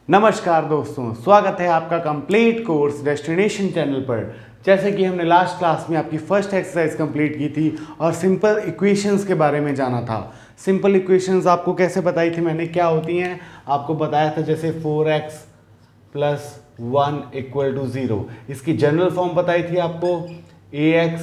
नमस्कार दोस्तों, स्वागत है आपका कंप्लीट कोर्स डेस्टिनेशन चैनल पर। जैसे कि हमने लास्ट क्लास में आपकी फर्स्ट एक्सरसाइज कंप्लीट की थी और सिंपल इक्वेशंस के बारे में जाना था। सिंपल इक्वेशंस आपको कैसे बताई थी मैंने, क्या होती हैं आपको बताया था। जैसे 4x + 1 = 0, इसकी जनरल फॉर्म बताई थी आपको, ax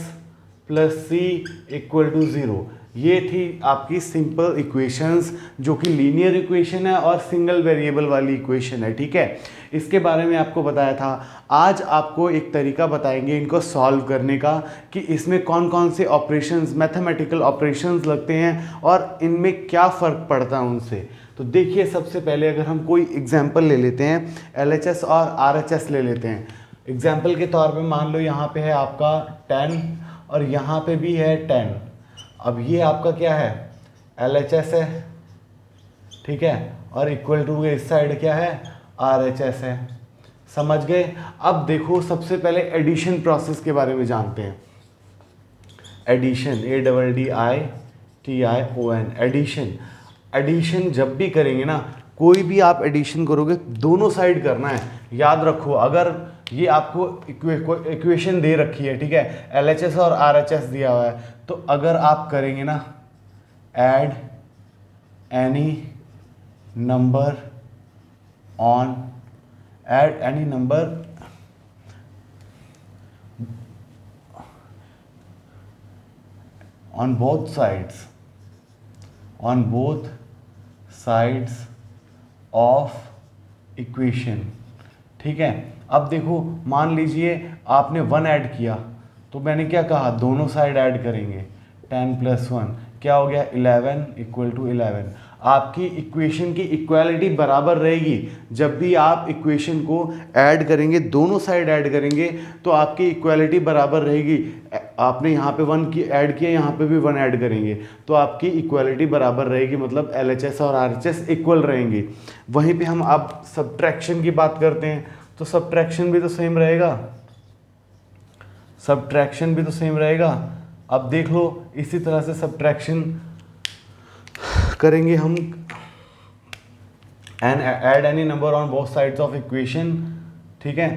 + c = 0। ये थी आपकी सिंपल इक्वेशंस जो कि लीनियर इक्वेशन है और सिंगल वेरिएबल वाली इक्वेशन है। ठीक है, इसके बारे में आपको बताया था। आज आपको एक तरीका बताएंगे इनको सॉल्व करने का कि इसमें कौन कौन से ऑपरेशंस, मैथमेटिकल ऑपरेशंस लगते हैं और इनमें क्या फ़र्क पड़ता है उनसे। तो देखिए, सबसे पहले अगर हम कोई एग्जाम्पल ले लेते हैं, LHS और RHS ले लेते हैं। एग्जाम्पल के तौर पे मान लो यहाँ पे है आपका 10 और यहाँ पे भी है 10। अब ये आपका क्या है, LHS है, ठीक है, और इक्वल टू इस साइड क्या है, RHS है। समझ गए। अब देखो, सबसे पहले एडिशन प्रोसेस के बारे में जानते हैं। Addition, ADDITION, addition. एडिशन जब भी करेंगे ना, कोई भी आप एडिशन करोगे दोनों साइड करना है। याद रखो, अगर ये आपको इक्वेशन दे रखी है, ठीक है, LHS और RHS दिया हुआ है, तो अगर आप करेंगे ना, add any number on both sides of equation. ठीक है, अब देखो, मान लीजिए आपने 1 ऐड किया, तो मैंने क्या कहा, दोनों साइड ऐड करेंगे। 10 + 1 क्या हो गया, 11 = 11। आपकी इक्वेशन की इक्वालिटी बराबर रहेगी। जब भी आप इक्वेशन को ऐड करेंगे, दोनों साइड ऐड करेंगे, तो आपकी इक्वालिटी बराबर रहेगी। आपने यहाँ पे 1 की ऐड किया, यहाँ पे भी 1 ऐड करेंगे, तो आपकी इक्वालिटी बराबर रहेगी, मतलब LHS और RHS इक्वल रहेंगे। वहीं पे हम अब सब्ट्रैक्शन की बात करते हैं, तो सब्ट्रैक्शन भी तो सेम रहेगा। अब देख लो, इसी तरह से सब्ट्रैक्शन करेंगे हम, and add any number on both sides of equation. ठीक है,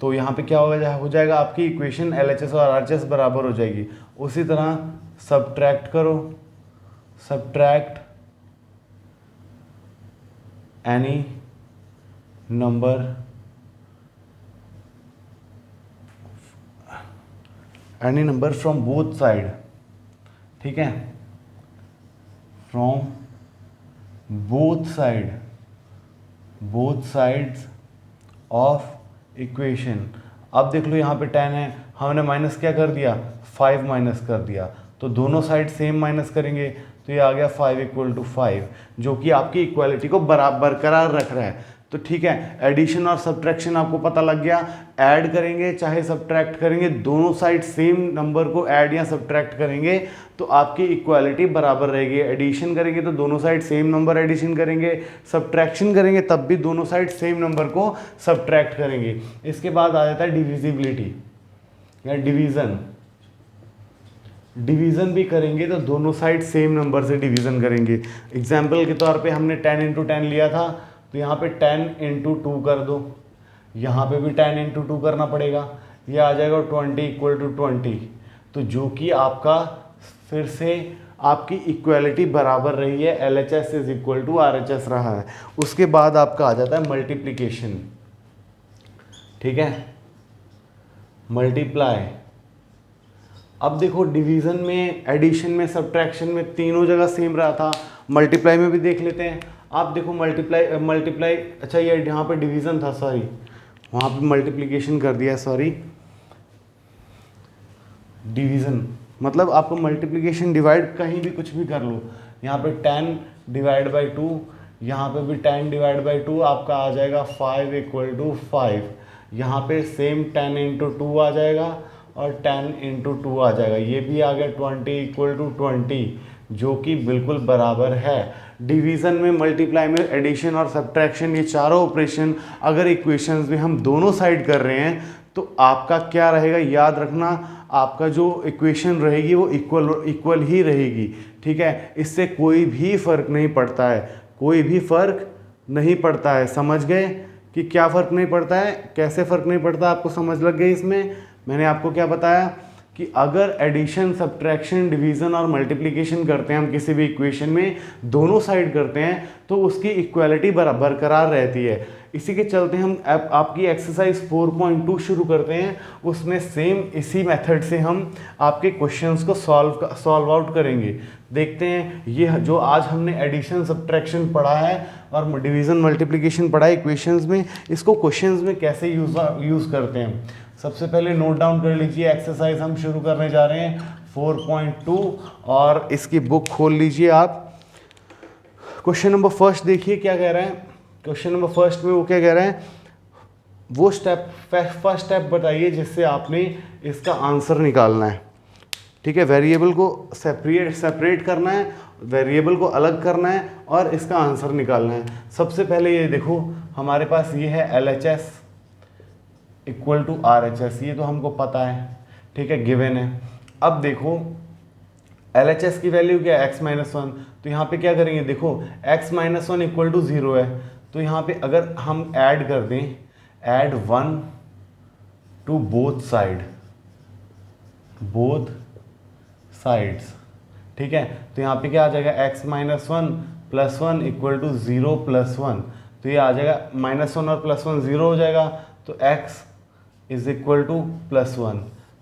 तो यहाँ पे क्या हो जाएगा, आपकी इक्वेशन LHS और RHS बराबर हो जाएगी। उसी तरह सब्ट्रैक्ट करो, subtract any number from both side. ठीक है, from both sides of equation. अब देख लो, यहाँ पे 10 है, हमने माइनस क्या कर दिया, 5 माइनस कर दिया, तो दोनों साइड सेम माइनस करेंगे, तो ये आ गया 5 = 5, जो कि आपकी इक्वालिटी को बरकरार रख रहा है। तो ठीक है, एडिशन और सब्ट्रैक्शन आपको पता लग गया। ऐड करेंगे चाहे सब्ट्रैक्ट करेंगे, दोनों साइड सेम नंबर को ऐड या सब्ट्रैक्ट करेंगे तो आपकी इक्वालिटी बराबर रहेगी। एडिशन करेंगे तो दोनों साइड सेम नंबर एडिशन करेंगे, सब्ट्रैक्शन करेंगे तब भी दोनों साइड सेम नंबर को सब्ट्रैक्ट करेंगे। इसके बाद आ जाता है डिविजिबिलिटी या डिवीज़न भी करेंगे तो दोनों साइड सेम नंबर से डिवीज़न करेंगे। एग्जाम्पल के तौर पे हमने 10 × 10 लिया था, तो यहाँ पे 10 × 2 कर दो, यहाँ पे भी 10 × 2 करना पड़ेगा, ये आ जाएगा 20 = 20। तो जो कि आपका फिर से आपकी इक्वालिटी बराबर रही है, LHS = RHS रहा है। उसके बाद आपका आ जाता है मल्टीप्लिकेशन। ठीक है, मल्टीप्लाई। अब देखो, डिवीज़न में, एडिशन में, सब्ट्रैक्शन में तीनों जगह सेम रहा था। मल्टीप्लाई में भी देख लेते हैं। आप देखो, मल्टीप्लाई, अच्छा ये यहाँ पे डिवीज़न था, सॉरी, वहाँ पे मल्टीप्लिकेशन कर दिया, सॉरी, डिवीज़न मतलब आपको मल्टीप्लिकेशन डिवाइड कहीं भी कुछ भी कर लो। यहाँ पे 10 / 2, यहाँ पे भी 10 / 2 आपका आ जाएगा 5 = 5। यहाँ पे सेम 10 × 2 आ जाएगा और 10 × 2 आ जाएगा, ये भी आ गया 20 = 20, जो कि बिल्कुल बराबर है। डिवीज़न में, मल्टीप्लाई में, एडिशन और सब्ट्रैक्शन, ये चारों ऑपरेशन अगर इक्वेशंस में हम दोनों साइड कर रहे हैं तो आपका क्या रहेगा, याद रखना, आपका जो इक्वेशन रहेगी वो इक्वल ही रहेगी। ठीक है, इससे कोई भी फर्क नहीं पड़ता है, समझ गए। कि क्या फ़र्क नहीं पड़ता है, कैसे फ़र्क नहीं पड़ता, आपको समझ लग गई इसमें। मैंने आपको क्या बताया कि अगर एडिशन, सब्ट्रैक्शन, डिवीज़न और मल्टीप्लिकेशन करते हैं हम किसी भी इक्वेशन में, दोनों साइड करते हैं तो उसकी इक्वालिटी बरकरार रहती है। इसी के चलते हम आपकी एक्सरसाइज 4.2 शुरू करते हैं। उसमें सेम इसी मेथड से हम आपके क्वेश्चंस को सॉल्व आउट करेंगे। देखते हैं ये जो आज हमने एडिशन, सब्ट्रैक्शन पढ़ा है और डिवीज़न, मल्टीप्लिकेशन पढ़ा है इक्वेशंस में, इसको क्वेश्चंस में कैसे यूज़ करते हैं। सबसे पहले नोट डाउन कर लीजिए, एक्सरसाइज हम शुरू करने जा रहे हैं 4.2 और इसकी बुक खोल लीजिए आप। क्वेश्चन नंबर फर्स्ट देखिए क्या कह रहा है। क्वेश्चन नंबर फर्स्ट में वो क्या कह रहा है, वो फर्स्ट स्टेप बताइए जिससे आपने इसका आंसर निकालना है। ठीक है, वेरिएबल को सेपरेट करना है, वेरिएबल को अलग करना है और इसका आंसर निकालना है। सबसे पहले ये देखो हमारे पास ये है LHS इक्वल टू RHS, ये तो हमको पता है, ठीक है, गिवन है। अब देखो LHS की वैल्यू क्या है, x-1, तो यहाँ पे क्या करेंगे, देखो x-1 इक्वल टू 0 है, तो यहाँ पे अगर हम ऐड कर दें, ऐड 1 टू बोथ साइड्स, ठीक है, तो यहाँ पे क्या आ जाएगा, x-1 plus 1 equal to 0 plus 1, तो ये आ जाएगा -1 और +1 0 हो जाएगा, तो x इज इक्वल टू +1।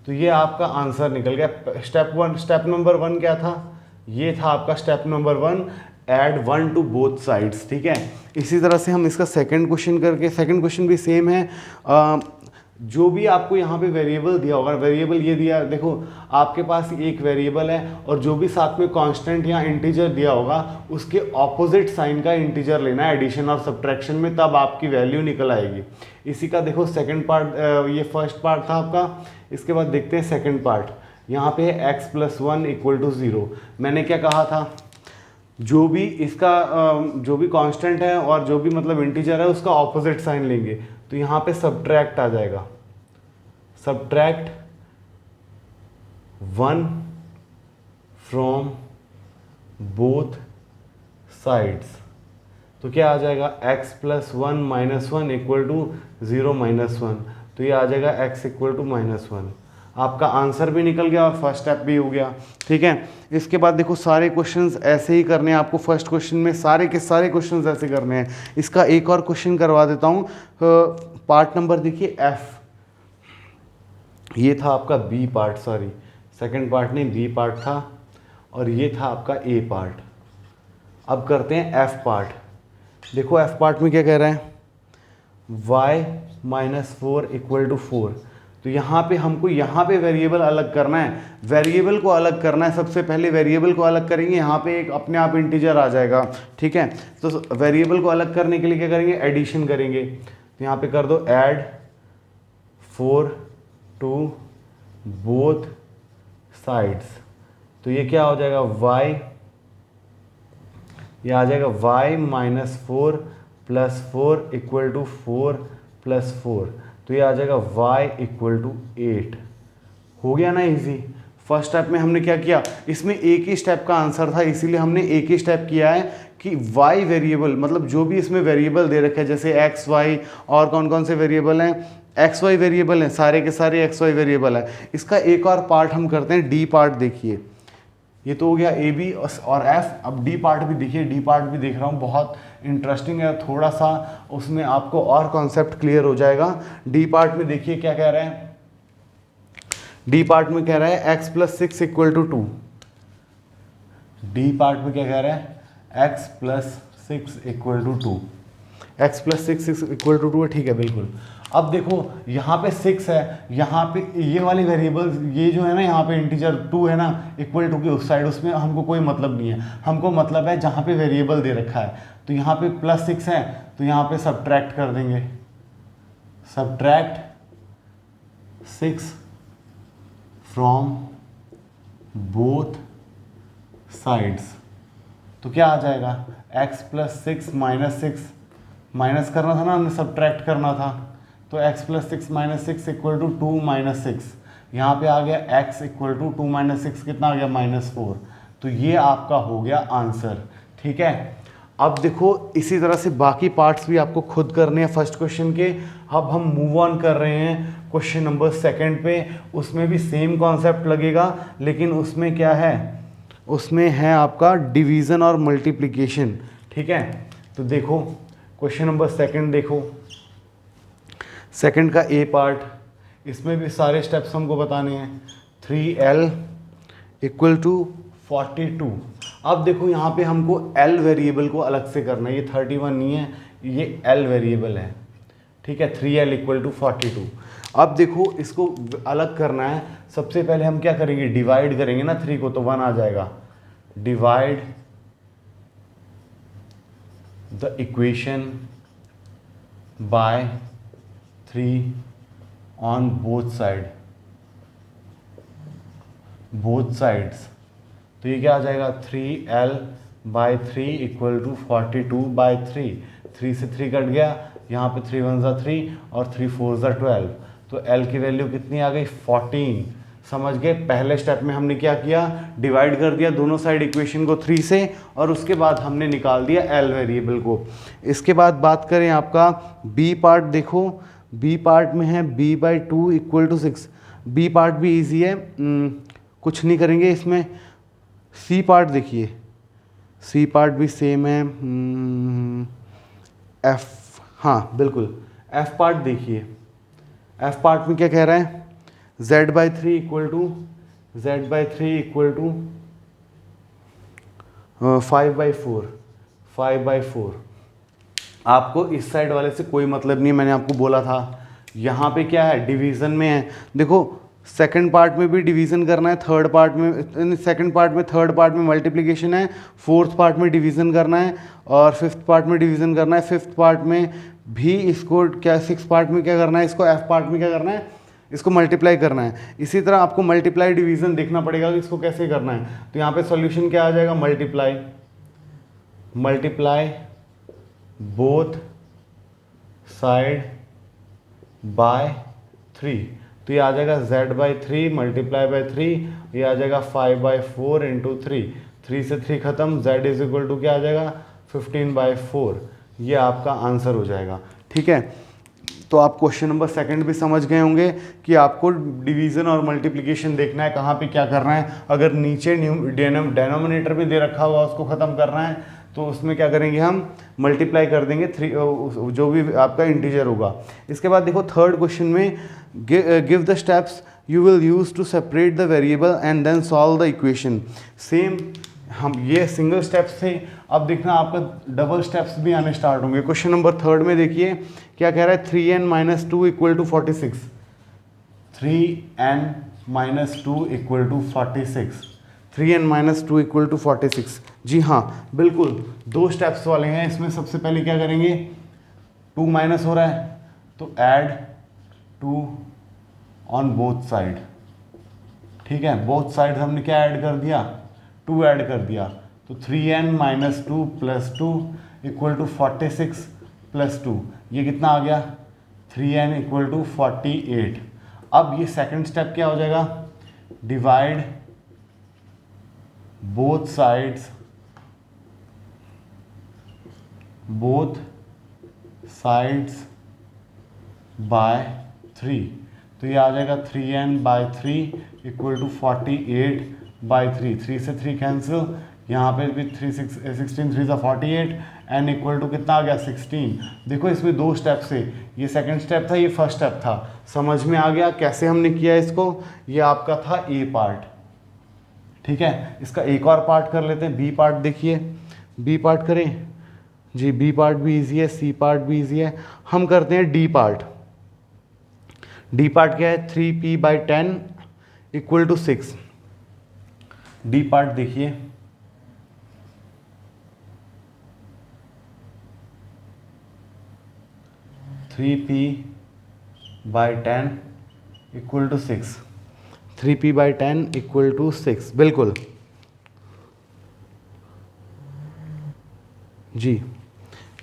तो ये आपका आंसर निकल गया। स्टेप नंबर 1 क्या था, ये था आपका step number 1, add 1 to both sides. ठीक है, इसी तरह से हम इसका सेकंड क्वेश्चन करके, सेकंड क्वेश्चन भी सेम है। जो भी आपको यहाँ पे वेरिएबल दिया होगा, वेरिएबल ये दिया, देखो आपके पास एक वेरिएबल है और जो भी साथ में कांस्टेंट या इंटीजर दिया होगा उसके ऑपोजिट साइन का इंटीजर लेना है एडिशन और सब्ट्रैक्शन में, तब आपकी वैल्यू निकल आएगी। इसी का देखो सेकंड पार्ट, ये फर्स्ट पार्ट था आपका। इसके बाद देखते हैं सेकंड पार्ट। यहाँ पे x+1 इक्वल टू 0। मैंने क्या कहा था, जो भी इसका जो भी कांस्टेंट है और जो भी मतलब इंटीजर है उसका ऑपोजिट साइन लेंगे, तो यहाँ पे सब्ट्रैक्ट आ जाएगा, सब्ट्रैक्ट 1 फ्रॉम बोथ साइड्स, तो क्या आ जाएगा, x+1 -1 इक्वल टू 0 -1, तो ये आ जाएगा x इक्वल टू -1। आपका आंसर भी निकल गया और फर्स्ट स्टेप भी हो गया। ठीक है, इसके बाद देखो सारे क्वेश्चंस ऐसे ही करने हैं आपको। फर्स्ट क्वेश्चन में सारे के सारे क्वेश्चंस ऐसे करने हैं। इसका एक और क्वेश्चन करवा देता हूँ। पार्ट नंबर देखिए F, ये था आपका B part, sorry second part नहीं, B पार्ट था, और ये था आपका A पार्ट। अब करते हैं F पार्ट। देखो F पार्ट में क्या कह रहा है, y-4 इक्वल टू 4। तो यहाँ पे हमको यहाँ पे वेरिएबल अलग करना है, वेरिएबल को अलग करना है। सबसे पहले वेरिएबल को अलग करेंगे, यहाँ पे एक अपने आप इंटीजर आ जाएगा। ठीक है, तो वेरिएबल को अलग करने के लिए क्या करेंगे, एडिशन करेंगे। तो यहाँ पे कर दो ऐड 4 टू बोथ साइड्स, तो ये क्या हो जाएगा, y, ये आ जाएगा y-4 + 4 इक्वल टू 4 + 4, तो ये आ जाएगा y इक्वल टू 8। हो गया ना इजी। फर्स्ट स्टेप में हमने क्या किया, इसमें एक ही स्टेप का आंसर था, इसीलिए हमने एक ही स्टेप किया है कि y वेरिएबल, मतलब जो भी इसमें वेरिएबल दे रखे हैं, जैसे x y और कौन कौन से वेरिएबल हैं, एक्स वाई वेरिएबल हैं, सारे के सारे एक्स वाई वेरिएबल है। इसका एक और पार्ट हम करते हैं, डी पार्ट। देखिए ये तो हो गया ए बी और एफ। अब डी पार्ट भी देखिए, डी पार्ट भी देख रहा हूँ, बहुत इंटरेस्टिंग है, थोड़ा सा उसमें आपको और कॉन्सेप्ट क्लियर हो जाएगा। डी पार्ट में देखिए क्या कह रहा है, डी पार्ट में कह रहा है x+6 equal to 2। D part में क्या कह रहा है, x+6 equal to 2, x+6 equal to 2 है, ठीक है बिल्कुल। अब देखो यहाँ पे 6 है, यहाँ पे ये वाली वेरिएबल, ये जो है ना यहाँ पे इंटीजर 2 है ना, इक्वल टू के उस साइड, उसमें हमको कोई मतलब नहीं है। हमको मतलब है जहाँ पे वेरिएबल दे रखा है, तो यहाँ पे +6 है, तो यहाँ पे सब्ट्रैक्ट कर देंगे, सब्ट्रैक्ट 6 फ्रॉम बोथ साइड्स, तो क्या आ जाएगा, x+6 -6, माइनस करना था ना हमने, सब्ट्रैक्ट करना था, तो x+6 -6 इक्वल टू 2 - 6। यहाँ पे आ गया x इक्वल टू 2 - 6 कितना आ गया, -4। तो ये आपका हो गया आंसर। ठीक है, अब देखो इसी तरह से बाकी पार्ट्स भी आपको खुद करने हैं फर्स्ट क्वेश्चन के। अब हम मूव ऑन कर रहे हैं क्वेश्चन नंबर सेकंड पे। उसमें भी सेम कॉन्सेप्ट लगेगा, लेकिन उसमें क्या है, उसमें है आपका डिवीज़न और मल्टीप्लिकेशन। ठीक है, तो देखो क्वेश्चन नंबर सेकंड देखो, सेकंड का ए पार्ट, इसमें भी सारे स्टेप्स हमको बताने हैं। 3L equal to 42। अब देखो यहाँ पे हमको L वेरिएबल को अलग से करना है, ये 31 नहीं है, ये L वेरिएबल है। ठीक है, 3L इक्वल टू 42। अब देखो इसको अलग करना है। सबसे पहले हम क्या करेंगे, डिवाइड करेंगे ना 3 को, तो 1 आ जाएगा। Divide the equation by 3 on both sides. तो ये क्या आ जाएगा, 3L/3 इक्वल टू 42/3। 3 से 3 कट गया, यहाँ पे 3 1 ज़ा 3 और 3 4 ज़ा 12। तो L की वैल्यू कितनी आ गई, 14। समझ गए, पहले स्टेप में हमने क्या किया, डिवाइड कर दिया दोनों साइड इक्वेशन को 3 से, और उसके बाद हमने निकाल दिया L वेरिएबल को। इसके बाद बात करें आपका B पार्ट, देखो B पार्ट में है B/2 equal to 6। B part भी ईजी है, कुछ नहीं करेंगे इसमें। C पार्ट देखिए, C पार्ट भी सेम है। F, हाँ बिल्कुल, F पार्ट देखिए, F पार्ट में क्या कह रहा है, Z/3 इक्वल टू 5/4। आपको इस साइड वाले से कोई मतलब नहीं है, मैंने आपको बोला था। यहाँ पे क्या है, डिवीज़न में है। देखो सेकंड पार्ट में भी डिवीज़न करना है, थर्ड पार्ट में, सेकंड पार्ट में, थर्ड पार्ट में मल्टीप्लिकेशन है, फोर्थ पार्ट में डिवीज़न करना है, और फिफ्थ पार्ट में डिवीज़न करना है। फिफ्थ पार्ट में भी इसको क्या, सिक्स पार्ट में क्या करना है, इसको एफ पार्ट में क्या करना है, इसको मल्टीप्लाई करना है। इसी तरह आपको मल्टीप्लाई डिवीज़न देखना पड़ेगा कि इसको कैसे करना है। तो यहाँ पे सॉल्यूशन क्या आ जाएगा, मल्टीप्लाई बोथ साइड बाय 3। तो ये आ जाएगा Z/3 मल्टीप्लाई बाय 3, ये आ जाएगा 5/4 इंटू 3 से 3 खत्म, Z इज इक्वल टू क्या आ जाएगा, 15/4। ये आपका आंसर हो जाएगा। ठीक है, तो आप क्वेश्चन नंबर सेकंड भी समझ गए होंगे कि आपको डिवीज़न और मल्टीप्लिकेशन देखना है, कहाँ पे क्या करना है। अगर नीचे डेनोमिनेटर भी दे रखा हुआ उसको ख़त्म करना है, तो उसमें क्या करेंगे, हम मल्टीप्लाई कर देंगे 3, जो भी आपका इंटीजर होगा। इसके बाद देखो थर्ड क्वेश्चन में, give the steps you will use to separate the variable and then solve the equation. Same, हम ये सिंगल स्टेप्स थे, अब देखना आपका डबल स्टेप्स भी आने स्टार्ट होंगे। क्वेश्चन नंबर थर्ड में देखिए क्या कह रहा है, 3n - 2 equal to 46। 3n - 2 equal to 46। 3n - 2 equal to 46। जी हाँ बिल्कुल, दो स्टेप्स वाले हैं इसमें। सबसे पहले क्या करेंगे, 2 माइनस हो रहा है तो ऐड 2 ऑन बोथ साइड। ठीक है, बोथ साइड हमने क्या ऐड कर दिया, 2 ऐड कर दिया। तो 3n - 2 + 2 इक्वल टू 46 + 2, ये कितना आ गया, 3n इक्वल टू 48। अब ये सेकंड स्टेप क्या हो जाएगा, डिवाइड बोथ साइड्स बाय 3। तो ये आ जाएगा 3n/3 इक्वल टू 48/3। 3 से 3 कैंसिल, यहाँ पे भी 16 3 सा 48, n इक्वल टू कितना आ गया, 16। देखो इसमें दो स्टेप्स है, ये सेकंड स्टेप था, ये फर्स्ट स्टेप था। समझ में आ गया कैसे हमने किया इसको। ये आपका था ए पार्ट। ठीक है, इसका एक और पार्ट कर लेते हैं, बी पार्ट देखिए। बी पार्ट करें जी, बी पार्ट भी इजी है, सी पार्ट भी इजी है। हम करते हैं डी पार्ट। डी पार्ट क्या है, 3p/10 equal to 6। D part देखिए, three p/10 equal to 6। 3p/10 equal to 6, बिल्कुल जी,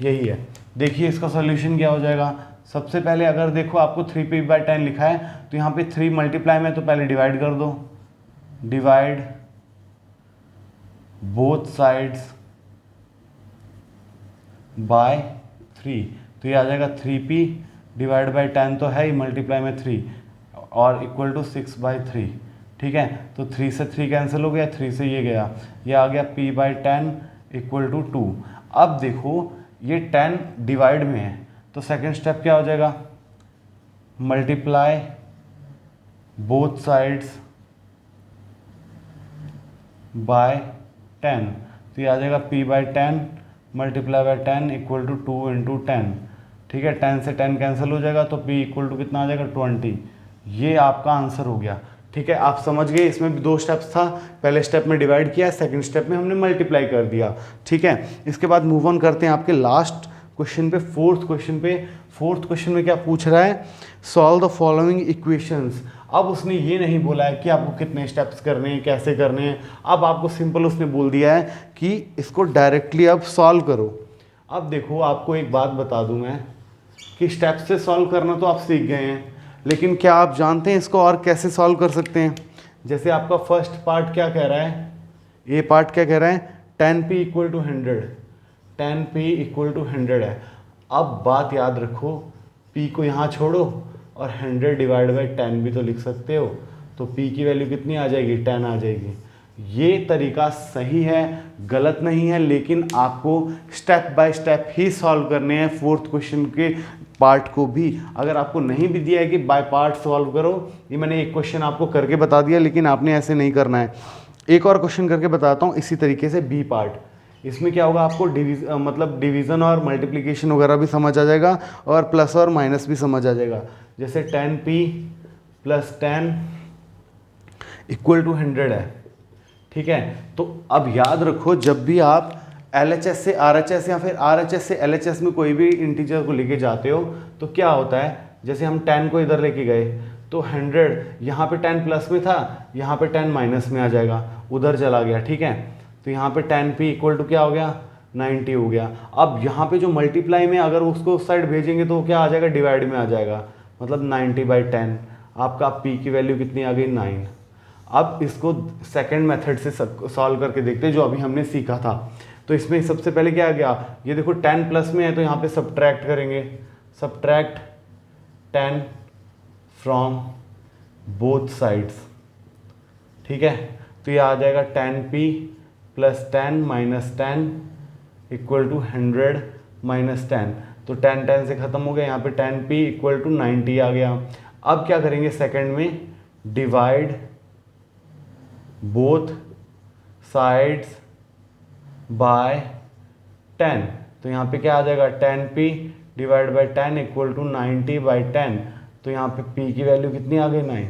यही है। देखिए इसका सॉल्यूशन क्या हो जाएगा। सबसे पहले अगर देखो आपको 3p/10 लिखा है, तो यहाँ पे 3 मल्टीप्लाई में, तो पहले डिवाइड कर दो। डिवाइड बोथ साइड्स बाय 3, तो ये आ जाएगा 3p डिवाइड बाई 10 तो है ही, मल्टीप्लाई में 3 और इक्वल टू 6/3। ठीक है, तो 3 से 3 कैंसिल हो गया, 3 से ये गया, ये आ गया p/10 इक्वल टू 2। अब देखो ये 10 डिवाइड में है, तो सेकंड स्टेप क्या हो जाएगा, मल्टीप्लाई बोथ साइड्स बाय 10, तो ये आ जाएगा p/10 multiply by 10 equal to 2 into 10। ठीक है, 10 से 10 कैंसिल हो जाएगा, तो p इक्वल टू कितना आ जाएगा 20। ये आपका आंसर हो गया। ठीक है, आप समझ गए, इसमें भी 2 स्टेप्स था, पहले स्टेप में डिवाइड किया, सेकंड स्टेप में हमने मल्टीप्लाई कर दिया। ठीक है, इसके बाद मूव ऑन करते हैं आपके लास्ट क्वेश्चन पे, फोर्थ क्वेश्चन पे। फोर्थ क्वेश्चन में क्या पूछ रहा है, सॉल्व द फॉलोइंग इक्वेशंस। अब उसने ये नहीं बोला है कि आपको कितने स्टेप्स करने हैं, कैसे करने हैं, अब आपको सिंपल उसने बोल दिया है कि इसको डायरेक्टली अब सॉल्व करो। अब देखो, आपको एक बात बता दूं मैं कि स्टेप से सॉल्व करना तो आप सीख गए हैं, लेकिन क्या आप जानते हैं इसको और कैसे सॉल्व कर सकते हैं। जैसे आपका फर्स्ट पार्ट क्या कह रहा है, ए पार्ट क्या कह रहा है, 10p equal to 100, 10p equal to 100 है। अब बात याद रखो, p को यहाँ छोड़ो और 100 डिवाइड बाई 10 भी तो लिख सकते हो, तो p की वैल्यू कितनी आ जाएगी, 10 आ जाएगी। ये तरीका सही है, गलत नहीं है, लेकिन आपको step by step he solve करने हैं फोर्थ क्वेश्चन के पार्ट को भी। अगर आपको नहीं भी दिया है कि बाय पार्ट सॉल्व करो, ये मैंने एक क्वेश्चन आपको करके बता दिया, लेकिन आपने ऐसे नहीं करना है। एक और क्वेश्चन करके बताता हूँ इसी तरीके से, बी पार्ट। इसमें क्या होगा, आपको मतलब डिवीज़न और मल्टीप्लिकेशन वगैरह भी समझ आ जाएगा और प्लस और माइनस भी समझ आ जाएगा। जैसे 10p प्लस 10 इक्वल टू 100 है। ठीक है, तो अब याद रखो, जब भी आप LHS से RHS या फिर RHS से LHS में कोई भी इंटीजर को लेके जाते हो, तो क्या होता है, जैसे हम 10 को इधर लेके गए तो 100 यहाँ पे 10 प्लस में था, यहाँ पे 10 माइनस में आ जाएगा, उधर चला गया। ठीक है, तो यहाँ पे 10p इक्वल टू क्या हो गया, 90 हो गया। अब यहाँ पे जो मल्टीप्लाई में अगर उसको उस साइड भेजेंगे तो क्या आ जाएगा, डिवाइड में आ जाएगा, मतलब 90/10। आपका p की वैल्यू कितनी आ गई, 9। अब इसको सेकंड मेथड से सॉल्व करके देखते हैं, जो अभी हमने सीखा था। तो इसमें सबसे पहले क्या आ गया, ये देखो 10 प्लस में है, तो यहाँ पे सब्ट्रैक्ट करेंगे, सब्ट्रैक्ट 10 फ्रॉम बोथ साइड्स। ठीक है, तो ये आ जाएगा 10p plus 10 minus 10 equal to 100 minus 10, तो 10 से ख़त्म हो गया, यहाँ पे 10p इक्वल टू 90 आ गया। अब क्या करेंगे सेकंड में, डिवाइड बोथ साइड्स बाय 10, तो यहाँ पे क्या आ जाएगा, 10p divide by 10 equal to 90/10, तो यहाँ पे p की वैल्यू कितनी आ गई, 9।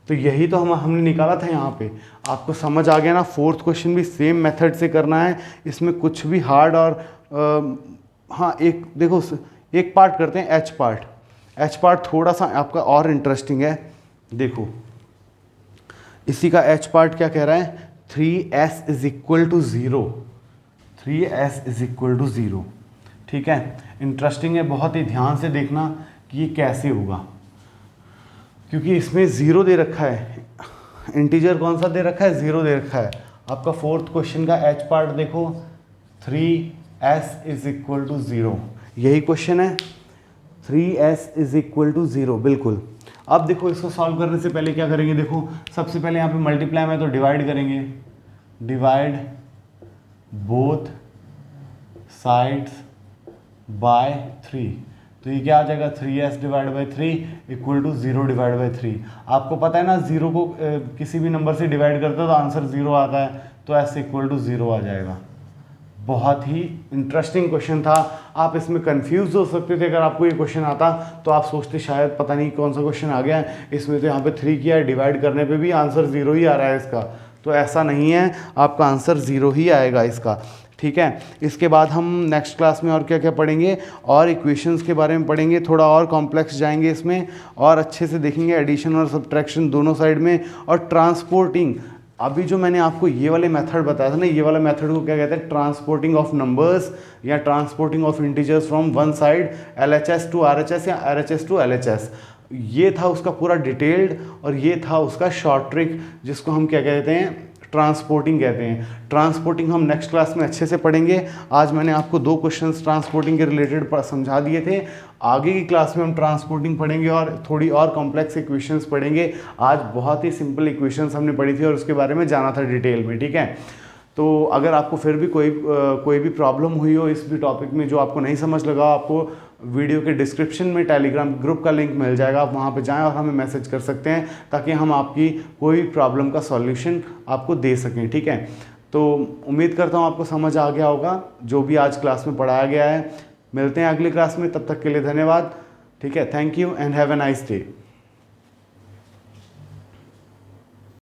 तो यही तो हमने निकाला था यहाँ पे। आपको समझ आ गया ना, फोर्थ क्वेश्चन भी सेम मेथड से करना है, इसमें कुछ भी हार्ड और हाँ, एक देखो, एक पार्ट करते हैं एच पार्ट। एच पार्ट थोड़ा सा आपका और इंटरेस्टिंग है। देखो इसी का एच पार्ट क्या कह रहा है, 3s is equal to 0, 3s is equal to 0। ठीक है, इंटरेस्टिंग है, बहुत ही ध्यान से देखना कि ये कैसे होगा, क्योंकि इसमें 0 दे रखा है, इंटीजर कौन सा दे रखा है, 0 दे रखा है। आपका फोर्थ क्वेश्चन का एच पार्ट देखो, 3s इज इक्वल टू 0, यही क्वेश्चन है, 3s इज इक्वल टू 0, बिल्कुल। अब देखो, इसको सॉल्व करने से पहले क्या करेंगे, देखो सबसे पहले यहाँ पे मल्टीप्लाई में तो डिवाइड करेंगे, डिवाइड बोथ साइड्स बाय 3, तो ये क्या आ जाएगा, 3s divide by 3 equal to 0 divide by 3। आपको पता है ना, 0 को किसी भी नंबर से डिवाइड करते हो तो आंसर 0 आता है, तो s इक्वल टू 0 आ जाएगा। बहुत ही इंटरेस्टिंग क्वेश्चन था, आप इसमें कंफ्यूज हो सकते थे अगर आपको ये क्वेश्चन आता, तो आप सोचते शायद पता नहीं कौन सा क्वेश्चन आ गया है, इसमें तो यहाँ पे 3 किया है, डिवाइड करने पे भी आंसर 0 ही आ रहा है इसका। तो ऐसा नहीं है, आपका आंसर 0 ही आएगा इसका। ठीक है, इसके बाद हम नेक्स्ट क्लास में और क्या क्या पढ़ेंगे, और इक्वेशंस के बारे में पढ़ेंगे, थोड़ा और कॉम्प्लेक्स जाएंगे इसमें, और अच्छे से देखेंगे एडिशन और सब्ट्रैक्शन दोनों साइड में, और ट्रांसपोर्टिंग। अभी जो मैंने आपको ये वाले मेथड बताया था ना, ये वाला मेथड को क्या कहते हैं, ट्रांसपोर्टिंग ऑफ नंबर्स या transporting of integers from one side LHS to RHS या RHS टू LHS। ये था उसका पूरा डिटेल्ड, और ये था उसका शॉर्ट ट्रिक, जिसको हम क्या कहते हैं, ट्रांसपोर्टिंग कहते हैं। ट्रांसपोर्टिंग हम नेक्स्ट क्लास में अच्छे से पढ़ेंगे। आज मैंने आपको 2 क्वेश्चंस ट्रांसपोर्टिंग के रिलेटेड समझा दिए थे। आगे की क्लास में हम ट्रांसपोर्टिंग पढ़ेंगे और थोड़ी और कॉम्प्लेक्स इक्वेशंस पढ़ेंगे। आज बहुत ही सिंपल इक्वेशंस हमने पढ़ी थी और उसके बारे में जाना था डिटेल में, ठीक है। तो अगर आपको फिर भी कोई भी प्रॉब्लम हुई हो इस भी टॉपिक में जो आपको नहीं समझ लगा, आपको वीडियो के डिस्क्रिप्शन में टेलीग्राम ग्रुप का लिंक मिल जाएगा, आप वहाँ पे जाएं और हमें मैसेज कर सकते हैं ताकि हम आपकी कोई प्रॉब्लम का सॉल्यूशन आपको दे सकें, ठीक है। तो उम्मीद करता हूँ आपको समझ आ गया होगा जो भी आज क्लास में पढ़ाया गया है। मिलते हैं अगली क्लास में, तब तक के लिए धन्यवाद, ठीक है। Thank you and have a nice day.